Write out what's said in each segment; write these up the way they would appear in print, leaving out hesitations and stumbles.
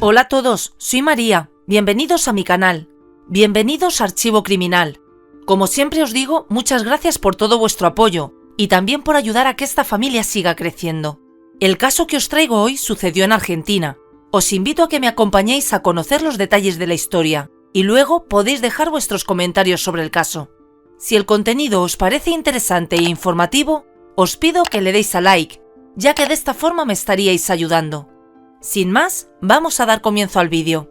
Hola a todos, soy María, bienvenidos a mi canal, bienvenidos a Archivo Criminal. Como siempre os digo, muchas gracias por todo vuestro apoyo y también por ayudar a que esta familia siga creciendo. El caso que os traigo hoy sucedió en Argentina. Os invito a que me acompañéis a conocer los detalles de la historia y luego podéis dejar vuestros comentarios sobre el caso. Si el contenido os parece interesante e informativo, os pido que le deis a like, ya que de esta forma me estaríais ayudando. Sin más, vamos a dar comienzo al vídeo.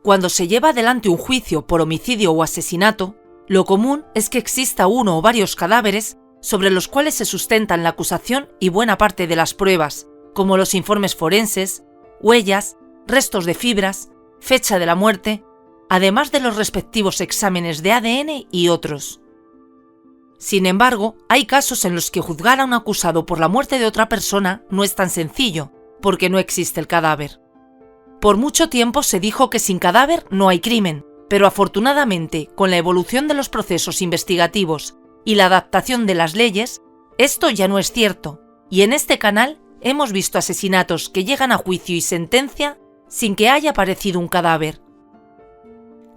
Cuando se lleva adelante un juicio por homicidio o asesinato, lo común es que exista uno o varios cadáveres sobre los cuales se sustentan la acusación y buena parte de las pruebas, como los informes forenses, huellas, restos de fibras, fecha de la muerte, además de los respectivos exámenes de ADN y otros. Sin embargo, hay casos en los que juzgar a un acusado por la muerte de otra persona no es tan sencillo, porque no existe el cadáver. Por mucho tiempo se dijo que sin cadáver no hay crimen, pero afortunadamente, con la evolución de los procesos investigativos y la adaptación de las leyes, esto ya no es cierto, y en este canal hemos visto asesinatos que llegan a juicio y sentencia sin que haya aparecido un cadáver.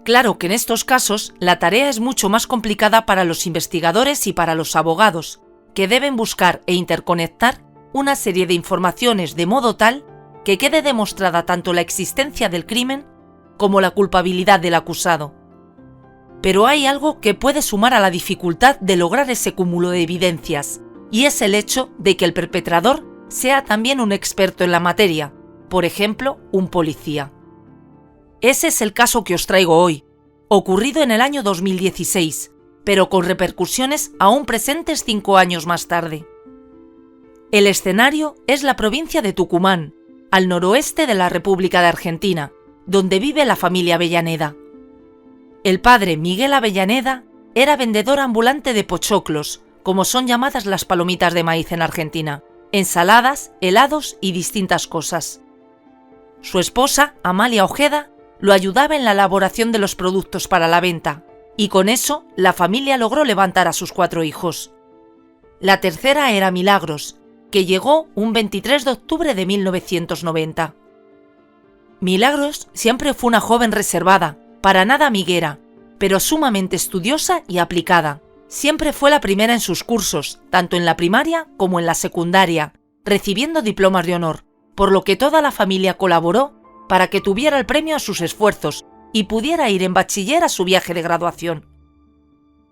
Claro que en estos casos la tarea es mucho más complicada para los investigadores y para los abogados, que deben buscar e interconectar una serie de informaciones de modo tal que quede demostrada tanto la existencia del crimen como la culpabilidad del acusado. Pero hay algo que puede sumar a la dificultad de lograr ese cúmulo de evidencias, y es el hecho de que el perpetrador sea también un experto en la materia, por ejemplo, un policía. Ese es el caso que os traigo hoy, ocurrido en el año 2016, pero con repercusiones aún presentes 5 años más tarde. El escenario es la provincia de Tucumán, al noroeste de la República de Argentina, donde vive la familia Avellaneda. El padre Miguel Avellaneda era vendedor ambulante de pochoclos, como son llamadas las palomitas de maíz en Argentina, ensaladas, helados y distintas cosas. Su esposa, Amalia Ojeda, lo ayudaba en la elaboración de los productos para la venta, y con eso la familia logró levantar a sus 4 hijos. La tercera era Milagros, que llegó un 23 de octubre de 1990. Milagros siempre fue una joven reservada, para nada amiguera, pero sumamente estudiosa y aplicada. Siempre fue la primera en sus cursos, tanto en la primaria como en la secundaria, recibiendo diplomas de honor, por lo que toda la familia colaboró para que tuviera el premio a sus esfuerzos y pudiera ir en bachiller a su viaje de graduación.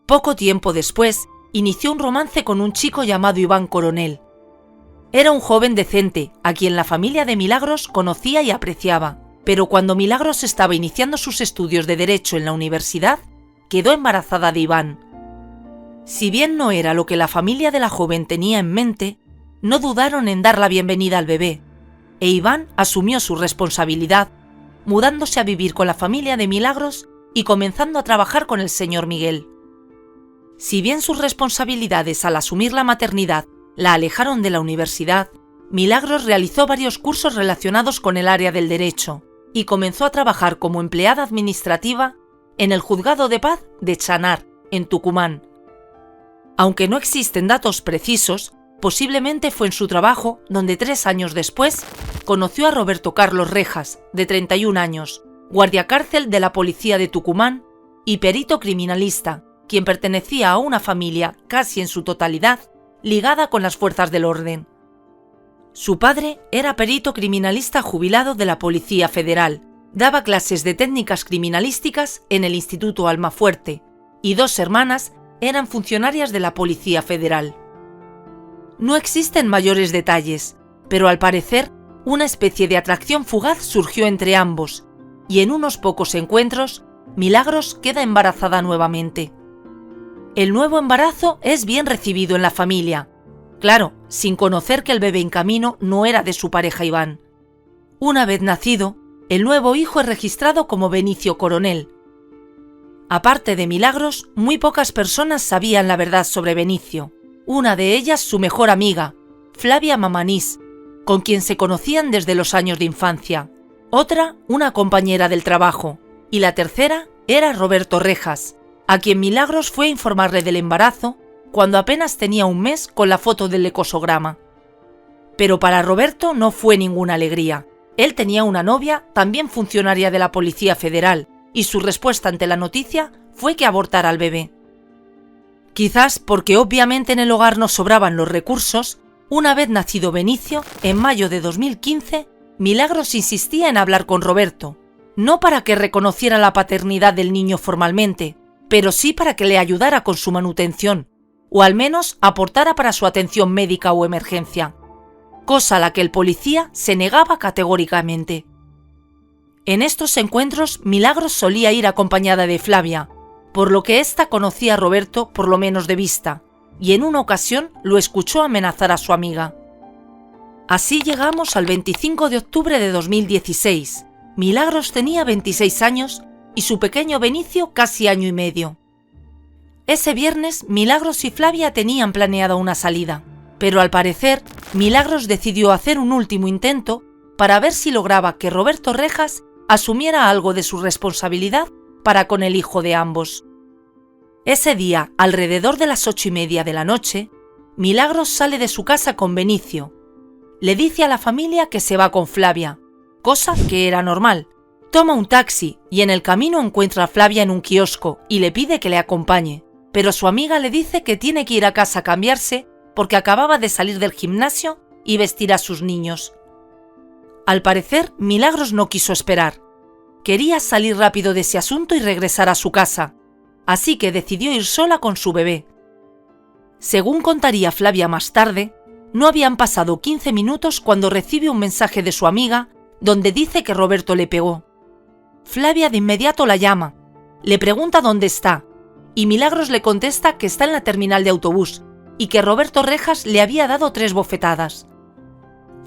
Poco tiempo después, inició un romance con un chico llamado Iván Coronel. Era un joven decente, a quien la familia de Milagros conocía y apreciaba, pero cuando Milagros estaba iniciando sus estudios de Derecho en la universidad, quedó embarazada de Iván. Si bien no era lo que la familia de la joven tenía en mente, no dudaron en dar la bienvenida al bebé, e Iván asumió su responsabilidad, mudándose a vivir con la familia de Milagros y comenzando a trabajar con el señor Miguel. Si bien sus responsabilidades al asumir la maternidad la alejaron de la universidad, Milagros realizó varios cursos relacionados con el área del derecho y comenzó a trabajar como empleada administrativa en el Juzgado de Paz de Chanar, en Tucumán. Aunque no existen datos precisos, posiblemente fue en su trabajo donde 3 años después conoció a Roberto Carlos Rejas, de 31 años, guardiacárcel de la policía de Tucumán y perito criminalista, quien pertenecía a una familia casi en su totalidad ligada con las fuerzas del orden. Su padre era perito criminalista jubilado de la Policía Federal, daba clases de técnicas criminalísticas en el Instituto Almafuerte, y 2 hermanas eran funcionarias de la Policía Federal. No existen mayores detalles, pero al parecer una especie de atracción fugaz surgió entre ambos, y en unos pocos encuentros, Milagros queda embarazada nuevamente. El nuevo embarazo es bien recibido en la familia, claro, sin conocer que el bebé en camino no era de su pareja Iván. Una vez nacido, el nuevo hijo es registrado como Benicio Coronel. Aparte de Milagros, muy pocas personas sabían la verdad sobre Benicio. Una de ellas su mejor amiga, Flavia Mamanís, con quien se conocían desde los años de infancia. Otra, una compañera del trabajo. Y la tercera era Roberto Rejas, a quien Milagros fue a informarle del embarazo cuando apenas tenía un mes con la foto del ecosograma. Pero para Roberto no fue ninguna alegría. Él tenía una novia, también funcionaria de la Policía Federal, y su respuesta ante la noticia fue que abortara al bebé. Quizás porque obviamente en el hogar no sobraban los recursos, una vez nacido Benicio, en mayo de 2015, Milagros insistía en hablar con Roberto, no para que reconociera la paternidad del niño formalmente, pero sí para que le ayudara con su manutención, o al menos aportara para su atención médica o emergencia, cosa a la que el policía se negaba categóricamente. En estos encuentros, Milagros solía ir acompañada de Flavia, por lo que ésta conocía a Roberto por lo menos de vista, y en una ocasión lo escuchó amenazar a su amiga. Así llegamos al 25 de octubre de 2016. Milagros tenía 26 años y su pequeño Benicio casi año y medio. Ese viernes, Milagros y Flavia tenían planeada una salida, pero al parecer, Milagros decidió hacer un último intento para ver si lograba que Roberto Rejas asumiera algo de su responsabilidad para con el hijo de ambos. Ese día, alrededor de las 8:30 de la noche, Milagros sale de su casa con Benicio. Le dice a la familia que se va con Flavia, cosa que era normal. Toma un taxi y en el camino encuentra a Flavia en un kiosco y le pide que le acompañe, pero su amiga le dice que tiene que ir a casa a cambiarse porque acababa de salir del gimnasio y vestir a sus niños. Al parecer, Milagros no quiso esperar. Quería salir rápido de ese asunto y regresar a su casa, así que decidió ir sola con su bebé. Según contaría Flavia más tarde, no habían pasado 15 minutos cuando recibe un mensaje de su amiga donde dice que Roberto le pegó. Flavia de inmediato la llama, le pregunta dónde está, y Milagros le contesta que está en la terminal de autobús y que Roberto Rejas le había dado 3 bofetadas.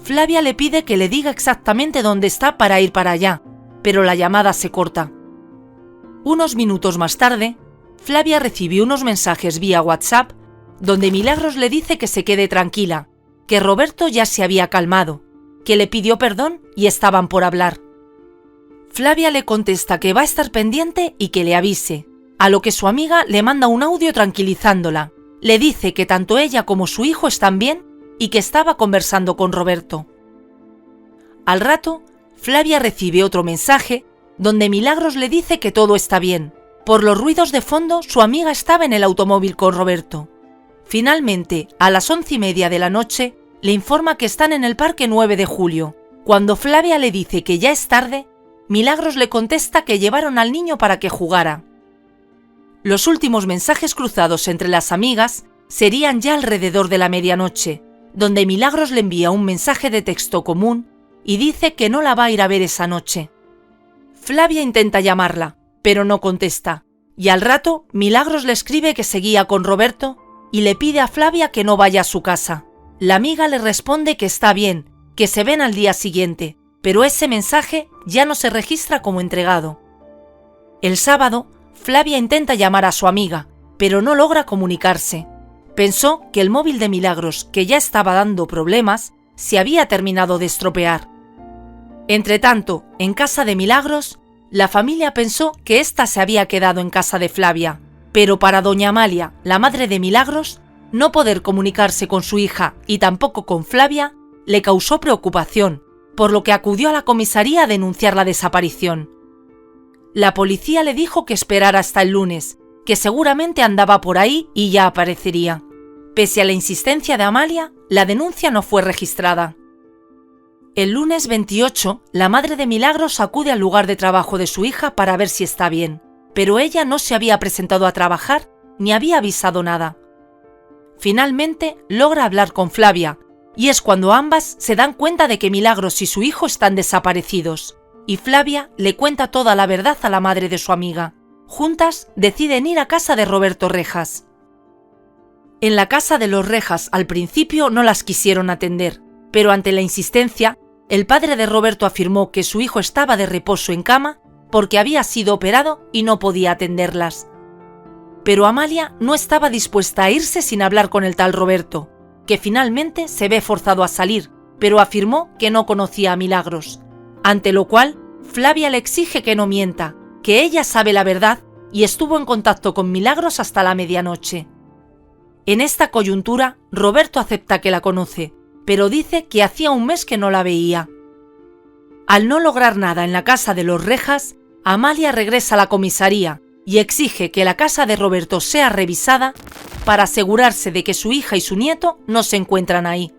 Flavia le pide que le diga exactamente dónde está para ir para allá, pero la llamada se corta. Unos minutos más tarde, Flavia recibió unos mensajes vía WhatsApp donde Milagros le dice que se quede tranquila, que Roberto ya se había calmado, que le pidió perdón y estaban por hablar. Flavia le contesta que va a estar pendiente y que le avise, a lo que su amiga le manda un audio tranquilizándola. Le dice que tanto ella como su hijo están bien y que estaba conversando con Roberto. Al rato, Flavia recibe otro mensaje donde Milagros le dice que todo está bien. Por los ruidos de fondo, su amiga estaba en el automóvil con Roberto. Finalmente, a las 11:30 de la noche, le informa que están en el Parque 9 de Julio. Cuando Flavia le dice que ya es tarde, Milagros le contesta que llevaron al niño para que jugara. Los últimos mensajes cruzados entre las amigas serían ya alrededor de la medianoche, donde Milagros le envía un mensaje de texto común y dice que no la va a ir a ver esa noche. Flavia intenta llamarla, pero no contesta, y al rato Milagros le escribe que seguía con Roberto y le pide a Flavia que no vaya a su casa. La amiga le responde que está bien, que se ven al día siguiente, pero ese mensaje ya no se registra como entregado. El sábado, Flavia intenta llamar a su amiga, pero no logra comunicarse. Pensó que el móvil de Milagros, que ya estaba dando problemas, se había terminado de estropear. Entretanto, en casa de Milagros, la familia pensó que ésta se había quedado en casa de Flavia, pero para doña Amalia, la madre de Milagros, no poder comunicarse con su hija y tampoco con Flavia le causó preocupación, por lo que acudió a la comisaría a denunciar la desaparición. La policía le dijo que esperara hasta el lunes, que seguramente andaba por ahí y ya aparecería. Pese a la insistencia de Amalia, la denuncia no fue registrada. El lunes 28, la madre de Milagros acude al lugar de trabajo de su hija para ver si está bien, pero ella no se había presentado a trabajar ni había avisado nada. Finalmente, logra hablar con Flavia, y es cuando ambas se dan cuenta de que Milagros y su hijo están desaparecidos, y Flavia le cuenta toda la verdad a la madre de su amiga. Juntas deciden ir a casa de Roberto Rejas. En la casa de los Rejas al principio no las quisieron atender, pero ante la insistencia, el padre de Roberto afirmó que su hijo estaba de reposo en cama porque había sido operado y no podía atenderlas. Pero Amalia no estaba dispuesta a irse sin hablar con el tal Roberto, que finalmente se ve forzado a salir, pero afirmó que no conocía a Milagros, ante lo cual Flavia le exige que no mienta, que ella sabe la verdad y estuvo en contacto con Milagros hasta la medianoche. En esta coyuntura, Roberto acepta que la conoce, pero dice que hacía un mes que no la veía. Al no lograr nada en la casa de los Rejas, Amalia regresa a la comisaría y exige que la casa de Roberto sea revisada para asegurarse de que su hija y su nieto no se encuentran ahí.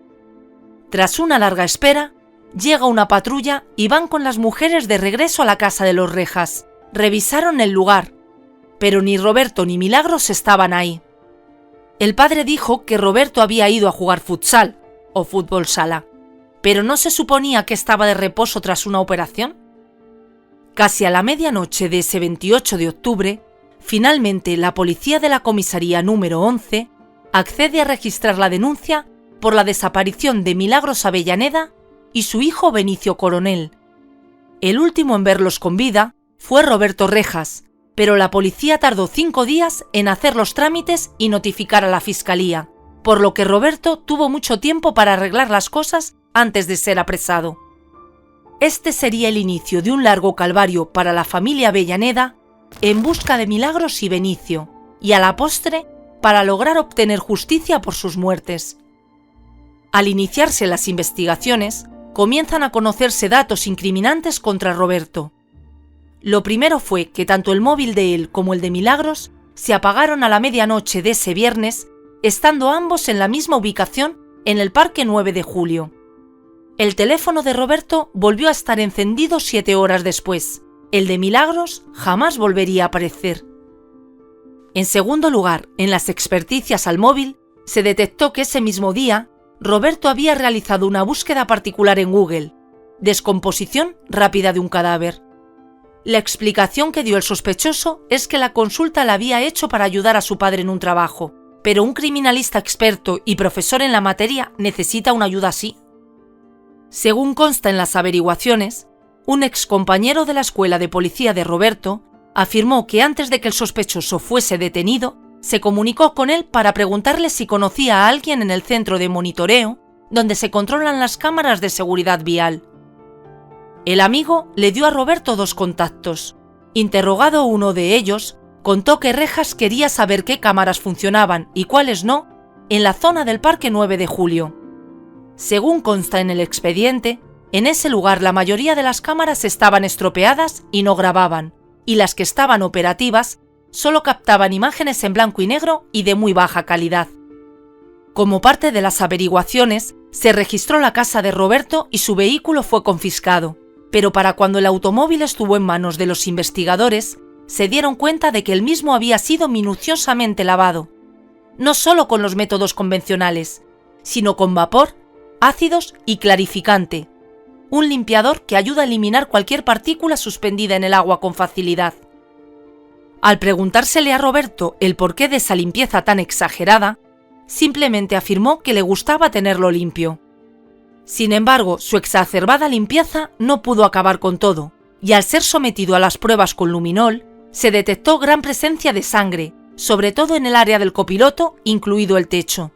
Tras una larga espera, llega una patrulla y van con las mujeres de regreso a la casa de los Rejas. Revisaron el lugar, pero ni Roberto ni Milagros estaban ahí. El padre dijo que Roberto había ido a jugar futsal o fútbol sala, pero ¿no se suponía que estaba de reposo tras una operación? Casi a la medianoche de ese 28 de octubre, finalmente la policía de la comisaría número 11 accede a registrar la denuncia por la desaparición de Milagros Avellaneda y su hijo Benicio Coronel. El último en verlos con vida fue Roberto Rejas, pero la policía tardó 5 días en hacer los trámites y notificar a la fiscalía, por lo que Roberto tuvo mucho tiempo para arreglar las cosas antes de ser apresado. Este sería el inicio de un largo calvario para la familia Avellaneda en busca de Milagros y Benicio, y a la postre para lograr obtener justicia por sus muertes. Al iniciarse las investigaciones, comienzan a conocerse datos incriminantes contra Roberto. Lo primero fue que tanto el móvil de él como el de Milagros se apagaron a la medianoche de ese viernes, estando ambos en la misma ubicación en el Parque 9 de Julio. El teléfono de Roberto volvió a estar encendido 7 horas después. El de Milagros jamás volvería a aparecer. En segundo lugar, en las experticias al móvil, se detectó que ese mismo día, Roberto había realizado una búsqueda particular en Google: descomposición rápida de un cadáver. La explicación que dio el sospechoso es que la consulta la había hecho para ayudar a su padre en un trabajo, pero un criminalista experto y profesor en la materia necesita una ayuda así. Según consta en las averiguaciones, un excompañero de la escuela de policía de Roberto afirmó que antes de que el sospechoso fuese detenido, se comunicó con él para preguntarle si conocía a alguien en el centro de monitoreo donde se controlan las cámaras de seguridad vial. El amigo le dio a Roberto 2 contactos. Interrogado uno de ellos, contó que Rejas quería saber qué cámaras funcionaban y cuáles no en la zona del Parque 9 de Julio. Según consta en el expediente, en ese lugar la mayoría de las cámaras estaban estropeadas y no grababan, y las que estaban operativas solo captaban imágenes en blanco y negro y de muy baja calidad. Como parte de las averiguaciones, se registró la casa de Roberto y su vehículo fue confiscado, pero para cuando el automóvil estuvo en manos de los investigadores, se dieron cuenta de que el mismo había sido minuciosamente lavado, no solo con los métodos convencionales, sino con vapor, ácidos y clarificante, un limpiador que ayuda a eliminar cualquier partícula suspendida en el agua con facilidad. Al preguntársele a Roberto el porqué de esa limpieza tan exagerada, simplemente afirmó que le gustaba tenerlo limpio. Sin embargo, su exacerbada limpieza no pudo acabar con todo, y al ser sometido a las pruebas con luminol, se detectó gran presencia de sangre, sobre todo en el área del copiloto, incluido el techo.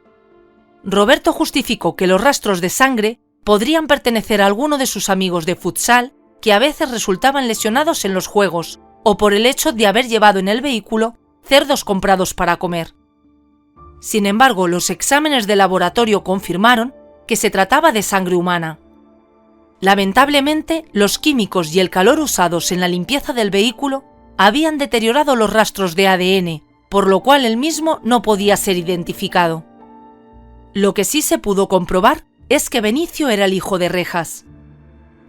Roberto justificó que los rastros de sangre podrían pertenecer a alguno de sus amigos de futsal que a veces resultaban lesionados en los juegos o por el hecho de haber llevado en el vehículo cerdos comprados para comer. Sin embargo, los exámenes de laboratorio confirmaron que se trataba de sangre humana. Lamentablemente, los químicos y el calor usados en la limpieza del vehículo habían deteriorado los rastros de ADN, por lo cual el mismo no podía ser identificado. Lo que sí se pudo comprobar es que Benicio era el hijo de Rejas.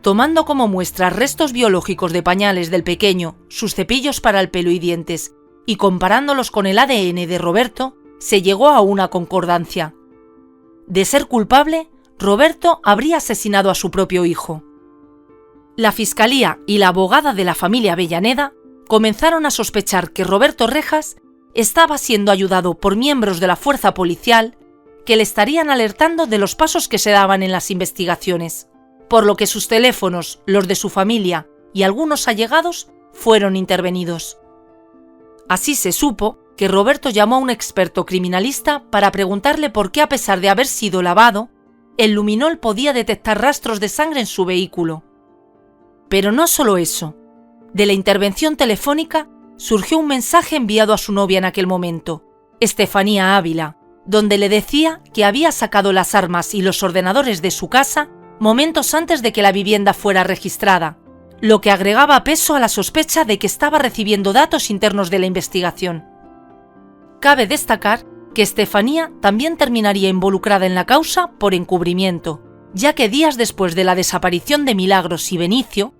Tomando como muestra restos biológicos de pañales del pequeño, sus cepillos para el pelo y dientes, y comparándolos con el ADN de Roberto, se llegó a una concordancia. De ser culpable, Roberto habría asesinado a su propio hijo. La fiscalía y la abogada de la familia Avellaneda comenzaron a sospechar que Roberto Rejas estaba siendo ayudado por miembros de la fuerza policial que le estarían alertando de los pasos que se daban en las investigaciones, por lo que sus teléfonos, los de su familia y algunos allegados fueron intervenidos. Así se supo que Roberto llamó a un experto criminalista para preguntarle por qué, a pesar de haber sido lavado, el luminol podía detectar rastros de sangre en su vehículo. Pero no solo eso. De la intervención telefónica surgió un mensaje enviado a su novia en aquel momento, Estefanía Ávila, donde le decía que había sacado las armas y los ordenadores de su casa momentos antes de que la vivienda fuera registrada, lo que agregaba peso a la sospecha de que estaba recibiendo datos internos de la investigación. Cabe destacar que Estefanía también terminaría involucrada en la causa por encubrimiento, ya que días después de la desaparición de Milagros y Benicio,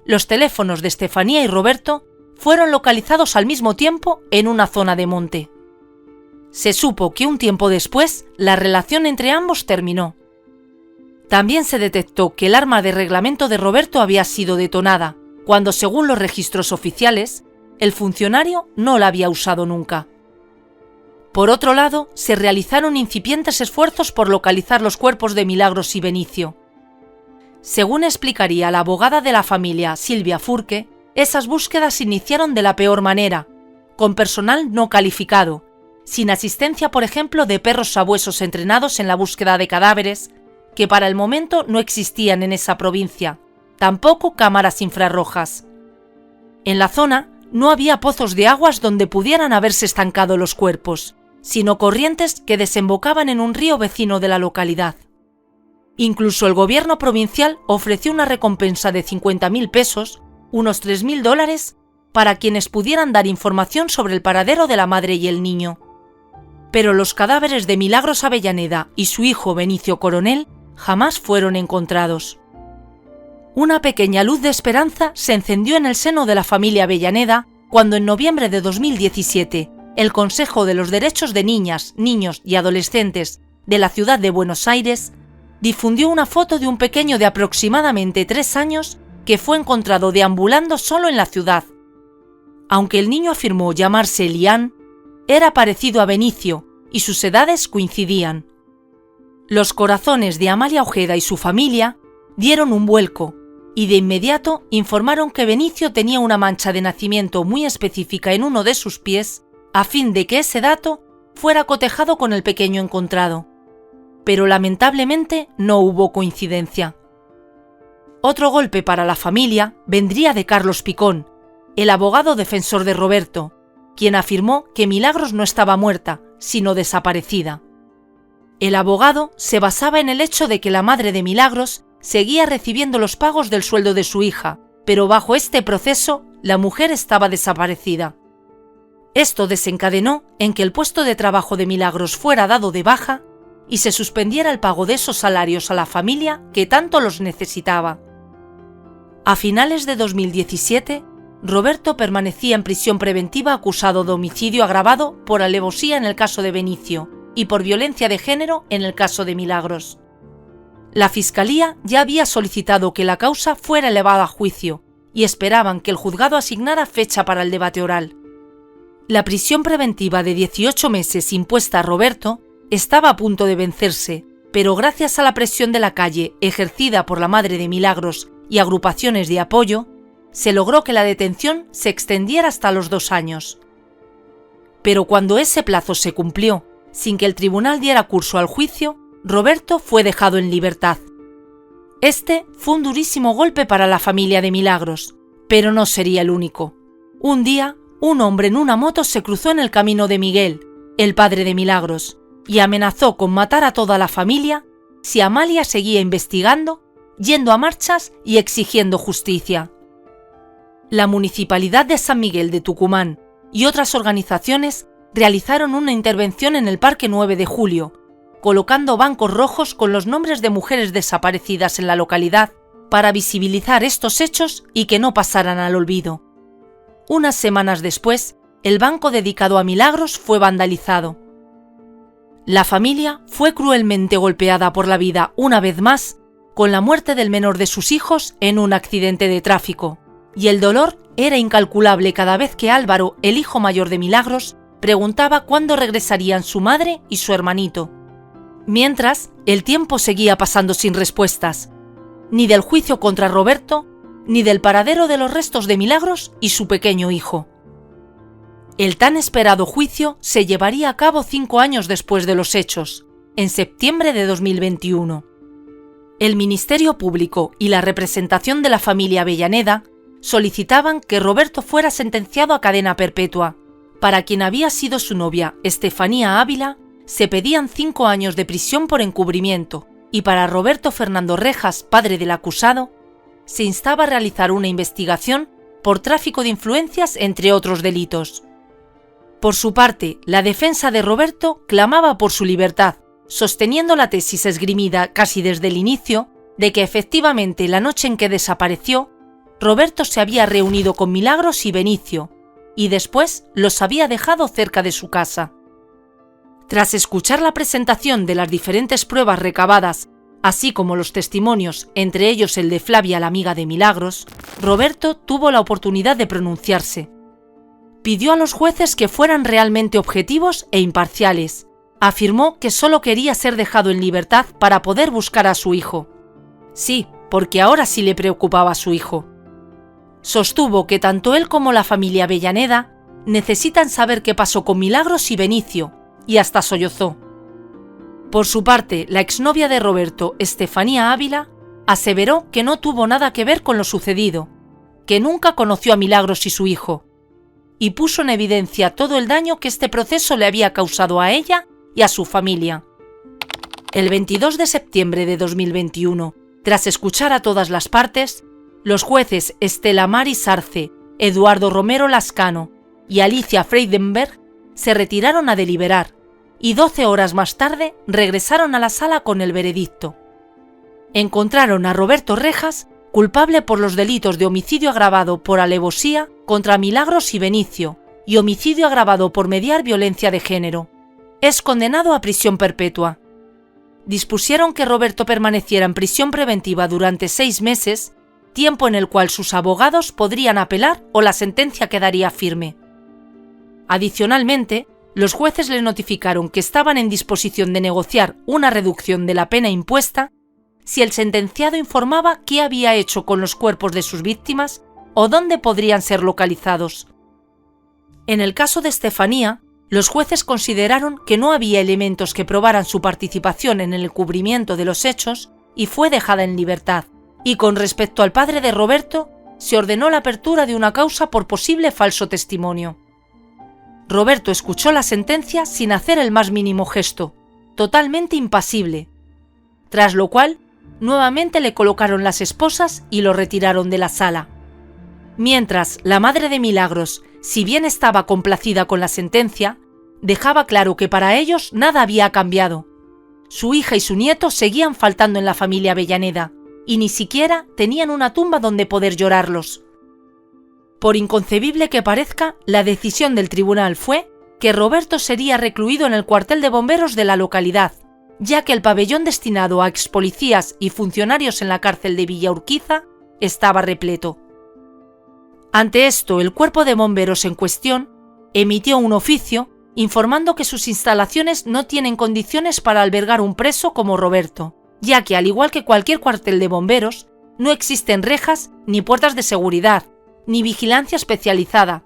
los teléfonos de Estefanía y Roberto fueron localizados al mismo tiempo en una zona de monte. Se supo que un tiempo después la relación entre ambos terminó. También se detectó que el arma de reglamento de Roberto había sido detonada, cuando, según los registros oficiales, el funcionario no la había usado nunca. Por otro lado, se realizaron incipientes esfuerzos por localizar los cuerpos de Milagros y Benicio. Según explicaría la abogada de la familia, Silvia Furque, esas búsquedas se iniciaron de la peor manera, con personal no calificado, sin asistencia, por ejemplo, de perros sabuesos entrenados en la búsqueda de cadáveres, que para el momento no existían en esa provincia, tampoco cámaras infrarrojas. En la zona no había pozos de aguas donde pudieran haberse estancado los cuerpos, sino corrientes que desembocaban en un río vecino de la localidad. Incluso el gobierno provincial ofreció una recompensa de 50.000 pesos, unos $3.000, para quienes pudieran dar información sobre el paradero de la madre y el niño. Pero los cadáveres de Milagros Avellaneda y su hijo Benicio Coronel jamás fueron encontrados. Una pequeña luz de esperanza se encendió en el seno de la familia Avellaneda cuando, en noviembre de 2017, el Consejo de los Derechos de Niñas, Niños y Adolescentes de la ciudad de Buenos Aires difundió una foto de un pequeño de aproximadamente 3 años que fue encontrado deambulando solo en la ciudad. Aunque el niño afirmó llamarse Elian, era parecido a Benicio y sus edades coincidían. Los corazones de Amalia Ojeda y su familia dieron un vuelco y de inmediato informaron que Benicio tenía una mancha de nacimiento muy específica en uno de sus pies, a fin de que ese dato fuera cotejado con el pequeño encontrado. Pero lamentablemente no hubo coincidencia. Otro golpe para la familia vendría de Carlos Picón, el abogado defensor de Roberto, quien afirmó que Milagros no estaba muerta, sino desaparecida. El abogado se basaba en el hecho de que la madre de Milagros seguía recibiendo los pagos del sueldo de su hija, pero bajo este proceso la mujer estaba desaparecida. Esto desencadenó en que el puesto de trabajo de Milagros fuera dado de baja y se suspendiera el pago de esos salarios a la familia que tanto los necesitaba. A finales de 2017, Roberto permanecía en prisión preventiva acusado de homicidio agravado por alevosía en el caso de Benicio y por violencia de género en el caso de Milagros. La Fiscalía ya había solicitado que la causa fuera elevada a juicio y esperaban que el juzgado asignara fecha para el debate oral. La prisión preventiva de 18 meses impuesta a Roberto estaba a punto de vencerse, pero gracias a la presión de la calle ejercida por la madre de Milagros y agrupaciones de apoyo, se logró que la detención se extendiera hasta los 2 años. Pero cuando ese plazo se cumplió, sin que el tribunal diera curso al juicio, Roberto fue dejado en libertad. Este fue un durísimo golpe para la familia de Milagros, pero no sería el único. Un día, un hombre en una moto se cruzó en el camino de Miguel, el padre de Milagros, y amenazó con matar a toda la familia si Amalia seguía investigando, yendo a marchas y exigiendo justicia. La Municipalidad de San Miguel de Tucumán y otras organizaciones realizaron una intervención en el Parque 9 de Julio, colocando bancos rojos con los nombres de mujeres desaparecidas en la localidad para visibilizar estos hechos y que no pasaran al olvido. Unas semanas después, el banco dedicado a Milagros fue vandalizado. La familia fue cruelmente golpeada por la vida una vez más, con la muerte del menor de sus hijos en un accidente de tráfico, y el dolor era incalculable cada vez que Álvaro, el hijo mayor de Milagros, preguntaba cuándo regresarían su madre y su hermanito. Mientras, el tiempo seguía pasando sin respuestas, ni del juicio contra Roberto, ni del paradero de los restos de Milagros y su pequeño hijo. El tan esperado juicio se llevaría a cabo 5 años después de los hechos, en septiembre de 2021. El Ministerio Público y la representación de la familia Avellaneda solicitaban que Roberto fuera sentenciado a cadena perpetua. Para quien había sido su novia, Estefanía Ávila, se pedían 5 años de prisión por encubrimiento, y para Roberto Fernando Rejas, padre del acusado, se instaba a realizar una investigación por tráfico de influencias, entre otros delitos. Por su parte, la defensa de Roberto clamaba por su libertad, sosteniendo la tesis esgrimida casi desde el inicio de que efectivamente la noche en que desapareció, Roberto se había reunido con Milagros y Benicio, y después los había dejado cerca de su casa. Tras escuchar la presentación de las diferentes pruebas recabadas, así como los testimonios, entre ellos el de Flavia, la amiga de Milagros, Roberto tuvo la oportunidad de pronunciarse. Pidió a los jueces que fueran realmente objetivos e imparciales. Afirmó que solo quería ser dejado en libertad para poder buscar a su hijo. Sí, porque ahora sí le preocupaba a su hijo. Sostuvo que tanto él como la familia Avellaneda necesitan saber qué pasó con Milagros y Benicio, y hasta sollozó. Por su parte, la exnovia de Roberto, Estefanía Ávila, aseveró que no tuvo nada que ver con lo sucedido, que nunca conoció a Milagros y su hijo, y puso en evidencia todo el daño que este proceso le había causado a ella y a su familia. El 22 de septiembre de 2021, tras escuchar a todas las partes, los jueces Estela Maris Arce, Eduardo Romero Lascano y Alicia Freidenberg se retiraron a deliberar, y 12 horas más tarde regresaron a la sala con el veredicto. Encontraron a Roberto Rejas culpable por los delitos de homicidio agravado por alevosía contra Milagros y Benicio y homicidio agravado por mediar violencia de género. Es condenado a prisión perpetua. Dispusieron que Roberto permaneciera en prisión preventiva durante 6 meses, tiempo en el cual sus abogados podrían apelar o la sentencia quedaría firme. Adicionalmente, los jueces le notificaron que estaban en disposición de negociar una reducción de la pena impuesta si el sentenciado informaba qué había hecho con los cuerpos de sus víctimas o dónde podrían ser localizados. En el caso de Estefanía, los jueces consideraron que no había elementos que probaran su participación en el encubrimiento de los hechos y fue dejada en libertad. Y con respecto al padre de Roberto, se ordenó la apertura de una causa por posible falso testimonio. Roberto escuchó la sentencia sin hacer el más mínimo gesto, totalmente impasible, tras lo cual nuevamente le colocaron las esposas y lo retiraron de la sala. Mientras, la madre de Milagros, si bien estaba complacida con la sentencia, dejaba claro que para ellos nada había cambiado. Su hija y su nieto seguían faltando en la familia Avellaneda, y ni siquiera tenían una tumba donde poder llorarlos. Por inconcebible que parezca, la decisión del tribunal fue que Roberto sería recluido en el cuartel de bomberos de la localidad, ya que el pabellón destinado a expolicías y funcionarios en la cárcel de Villa Urquiza estaba repleto. Ante esto, el cuerpo de bomberos en cuestión emitió un oficio informando que sus instalaciones no tienen condiciones para albergar un preso como Roberto, ya que al igual que cualquier cuartel de bomberos, no existen rejas ni puertas de seguridad, ni vigilancia especializada,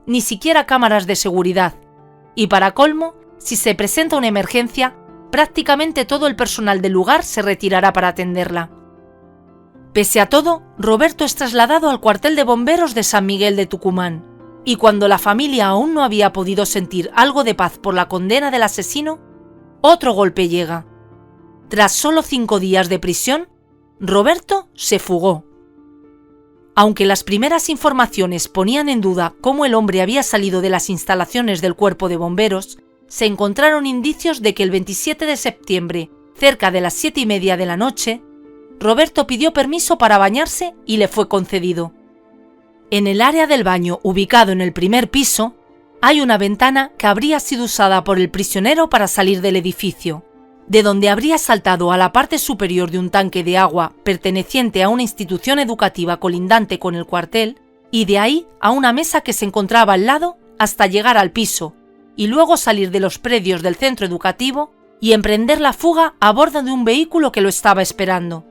ni siquiera cámaras de seguridad. Y para colmo, si se presenta una emergencia, prácticamente todo el personal del lugar se retirará para atenderla. Pese a todo, Roberto es trasladado al cuartel de bomberos de San Miguel de Tucumán, y cuando la familia aún no había podido sentir algo de paz por la condena del asesino, otro golpe llega. Tras solo 5 días de prisión, Roberto se fugó. Aunque las primeras informaciones ponían en duda cómo el hombre había salido de las instalaciones del cuerpo de bomberos, se encontraron indicios de que el 27 de septiembre, cerca de las 7:30 de la noche, Roberto pidió permiso para bañarse y le fue concedido. En el área del baño, ubicado en el primer piso, hay una ventana que habría sido usada por el prisionero para salir del edificio, de donde habría saltado a la parte superior de un tanque de agua perteneciente a una institución educativa colindante con el cuartel, y de ahí a una mesa que se encontraba al lado hasta llegar al piso, y luego salir de los predios del centro educativo y emprender la fuga a bordo de un vehículo que lo estaba esperando.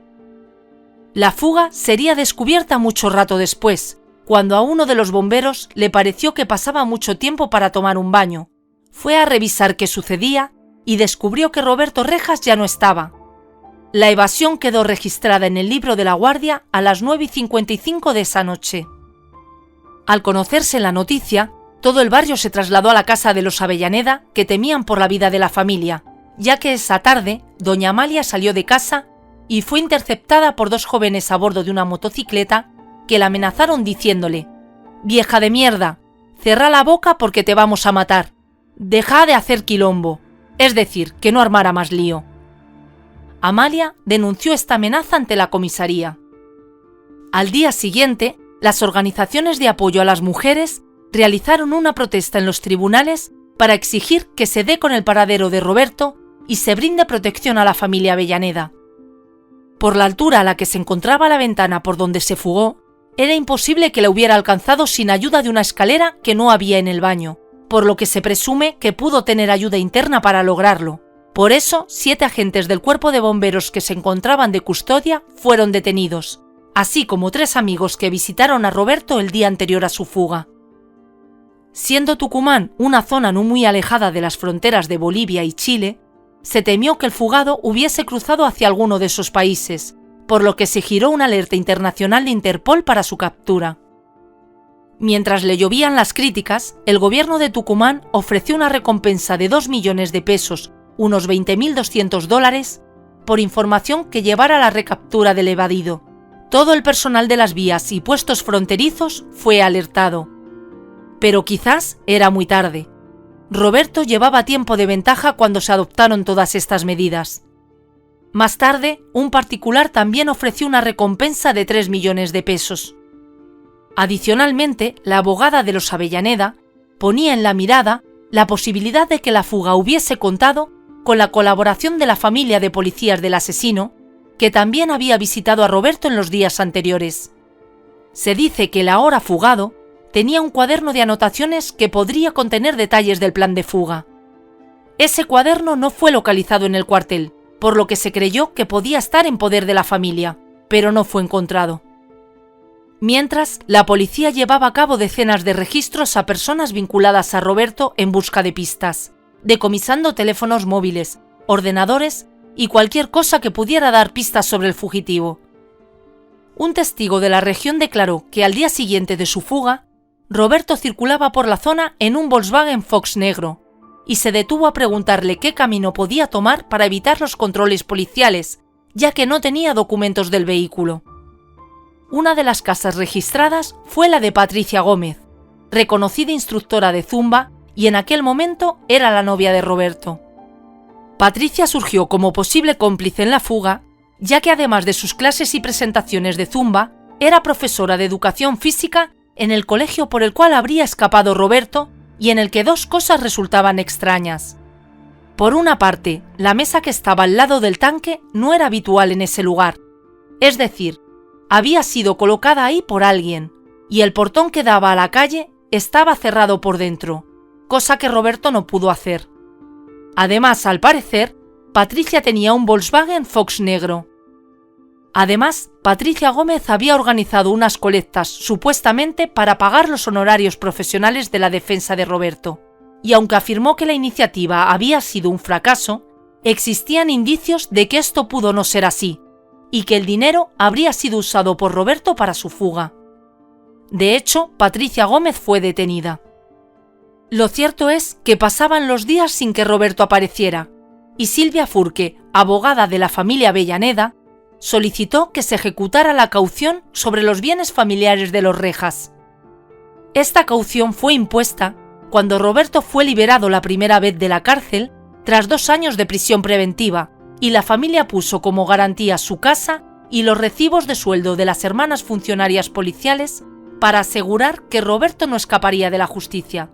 La fuga sería descubierta mucho rato después, cuando a uno de los bomberos le pareció que pasaba mucho tiempo para tomar un baño. Fue a revisar qué sucedía y descubrió que Roberto Rejas ya no estaba. La evasión quedó registrada en el libro de la guardia a las 9:55 de esa noche. Al conocerse la noticia, todo el barrio se trasladó a la casa de los Avellaneda, que temían por la vida de la familia, ya que esa tarde doña Amalia salió de casa y fue interceptada por dos jóvenes a bordo de una motocicleta que la amenazaron diciéndole: «Vieja de mierda, cerrá la boca porque te vamos a matar. Deja de hacer quilombo», es decir, que no armara más lío. Amalia denunció esta amenaza ante la comisaría. Al día siguiente, las organizaciones de apoyo a las mujeres realizaron una protesta en los tribunales para exigir que se dé con el paradero de Roberto y se brinde protección a la familia Avellaneda. Por la altura a la que se encontraba la ventana por donde se fugó, era imposible que la hubiera alcanzado sin ayuda de una escalera que no había en el baño, por lo que se presume que pudo tener ayuda interna para lograrlo. Por eso, 7 agentes del cuerpo de bomberos que se encontraban de custodia fueron detenidos, así como 3 amigos que visitaron a Roberto el día anterior a su fuga. Siendo Tucumán una zona no muy alejada de las fronteras de Bolivia y Chile, se temió que el fugado hubiese cruzado hacia alguno de esos países, por lo que se giró una alerta internacional de Interpol para su captura. Mientras le llovían las críticas, el gobierno de Tucumán ofreció una recompensa de 2 millones de pesos, unos $20.200, por información que llevara a la recaptura del evadido. Todo el personal de las vías y puestos fronterizos fue alertado. Pero quizás era muy tarde. Roberto llevaba tiempo de ventaja cuando se adoptaron todas estas medidas. Más tarde, un particular también ofreció una recompensa de 3 millones de pesos. Adicionalmente, la abogada de los Avellaneda ponía en la mirada la posibilidad de que la fuga hubiese contado con la colaboración de la familia de policías del asesino, que también había visitado a Roberto en los días anteriores. Se dice que el ahora fugado tenía un cuaderno de anotaciones que podría contener detalles del plan de fuga. Ese cuaderno no fue localizado en el cuartel, por lo que se creyó que podía estar en poder de la familia, pero no fue encontrado. Mientras, la policía llevaba a cabo decenas de registros a personas vinculadas a Roberto en busca de pistas, decomisando teléfonos móviles, ordenadores y cualquier cosa que pudiera dar pistas sobre el fugitivo. Un testigo de la región declaró que al día siguiente de su fuga, Roberto circulaba por la zona en un Volkswagen Fox negro y se detuvo a preguntarle qué camino podía tomar para evitar los controles policiales, ya que no tenía documentos del vehículo. Una de las casas registradas fue la de Patricia Gómez, reconocida instructora de Zumba y en aquel momento era la novia de Roberto. Patricia surgió como posible cómplice en la fuga, ya que además de sus clases y presentaciones de Zumba, era profesora de educación física en el colegio por el cual habría escapado Roberto y en el que 2 cosas resultaban extrañas. Por una parte, la mesa que estaba al lado del tanque no era habitual en ese lugar, es decir, había sido colocada ahí por alguien, y el portón que daba a la calle estaba cerrado por dentro, cosa que Roberto no pudo hacer. Además, al parecer, Patricia tenía un Volkswagen Fox negro. Además, Patricia Gómez había organizado unas colectas supuestamente para pagar los honorarios profesionales de la defensa de Roberto, y aunque afirmó que la iniciativa había sido un fracaso, existían indicios de que esto pudo no ser así, y que el dinero habría sido usado por Roberto para su fuga. De hecho, Patricia Gómez fue detenida. Lo cierto es que pasaban los días sin que Roberto apareciera, y Silvia Furque, abogada de la familia Avellaneda, solicitó que se ejecutara la caución sobre los bienes familiares de los Rejas. Esta caución fue impuesta cuando Roberto fue liberado la primera vez de la cárcel tras 2 años de prisión preventiva, y la familia puso como garantía su casa y los recibos de sueldo de las hermanas funcionarias policiales para asegurar que Roberto no escaparía de la justicia.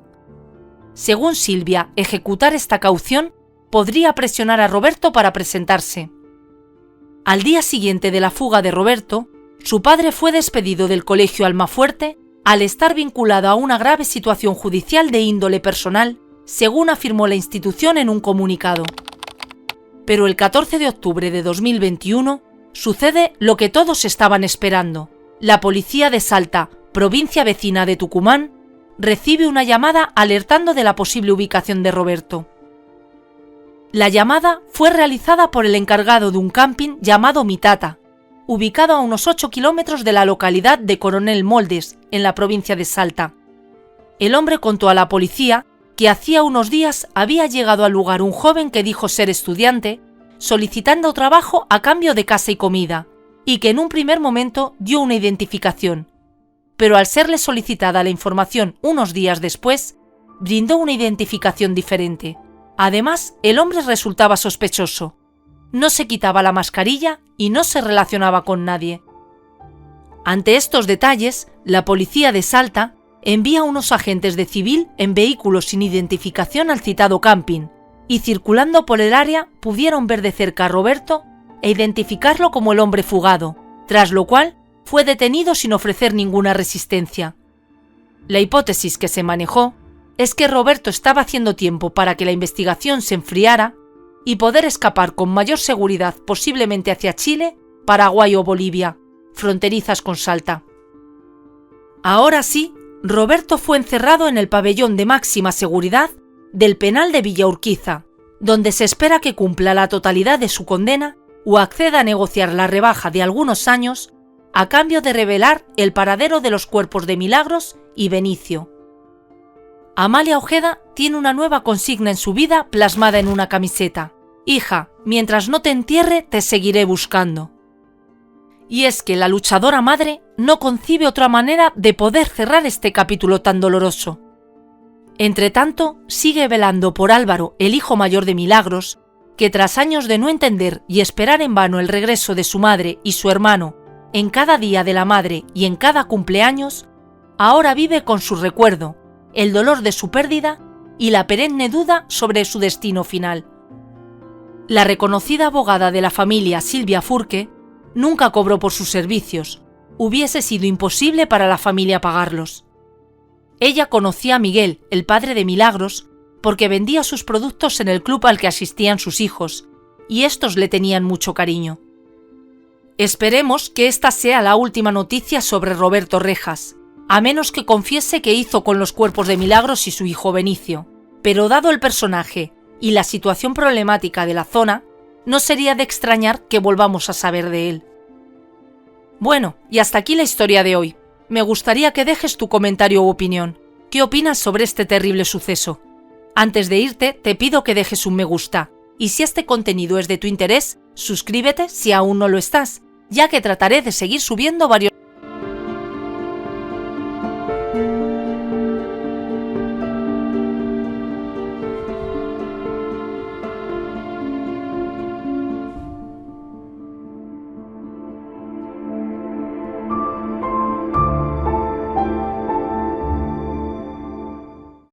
Según Silvia, ejecutar esta caución podría presionar a Roberto para presentarse. Al día siguiente de la fuga de Roberto, su padre fue despedido del colegio Almafuerte al estar vinculado a una grave situación judicial de índole personal, según afirmó la institución en un comunicado. Pero el 14 de octubre de 2021, sucede lo que todos estaban esperando. La policía de Salta, provincia vecina de Tucumán, recibe una llamada alertando de la posible ubicación de Roberto. La llamada fue realizada por el encargado de un camping llamado Mitata, ubicado a unos 8 kilómetros de la localidad de Coronel Moldes, en la provincia de Salta. El hombre contó a la policía que hacía unos días había llegado al lugar un joven que dijo ser estudiante, solicitando trabajo a cambio de casa y comida, y que en un primer momento dio una identificación, pero al serle solicitada la información unos días después, brindó una identificación diferente. Además, el hombre resultaba sospechoso. No se quitaba la mascarilla y no se relacionaba con nadie. Ante estos detalles, la policía de Salta envía unos agentes de civil en vehículos sin identificación al citado camping, y circulando por el área pudieron ver de cerca a Roberto e identificarlo como el hombre fugado, tras lo cual fue detenido sin ofrecer ninguna resistencia. La hipótesis que se manejó es que Roberto estaba haciendo tiempo para que la investigación se enfriara y poder escapar con mayor seguridad posiblemente hacia Chile, Paraguay o Bolivia, fronterizas con Salta. Ahora sí, Roberto fue encerrado en el pabellón de máxima seguridad del penal de Villa Urquiza, donde se espera que cumpla la totalidad de su condena o acceda a negociar la rebaja de algunos años a cambio de revelar el paradero de los cuerpos de Milagros y Benicio. Amalia Ojeda tiene una nueva consigna en su vida plasmada en una camiseta: «Hija, mientras no te entierre, te seguiré buscando». Y es que la luchadora madre no concibe otra manera de poder cerrar este capítulo tan doloroso. Entretanto, sigue velando por Álvaro, el hijo mayor de Milagros, que tras años de no entender y esperar en vano el regreso de su madre y su hermano en cada día de la madre y en cada cumpleaños, ahora vive con su recuerdo, el dolor de su pérdida y la perenne duda sobre su destino final. La reconocida abogada de la familia, Silvia Furque, nunca cobró por sus servicios. Hubiese sido imposible para la familia pagarlos. Ella conocía a Miguel, el padre de Milagros, porque vendía sus productos en el club al que asistían sus hijos, y estos le tenían mucho cariño. Esperemos que esta sea la última noticia sobre Roberto Rejas, a menos que confiese qué hizo con los cuerpos de Milagros y su hijo Benicio, pero dado el personaje y la situación problemática de la zona, no sería de extrañar que volvamos a saber de él. Bueno, y hasta aquí la historia de hoy. Me gustaría que dejes tu comentario u opinión. ¿Qué opinas sobre este terrible suceso? Antes de irte, te pido que dejes un me gusta, y si este contenido es de tu interés, suscríbete si aún no lo estás, ya que trataré de seguir subiendo varios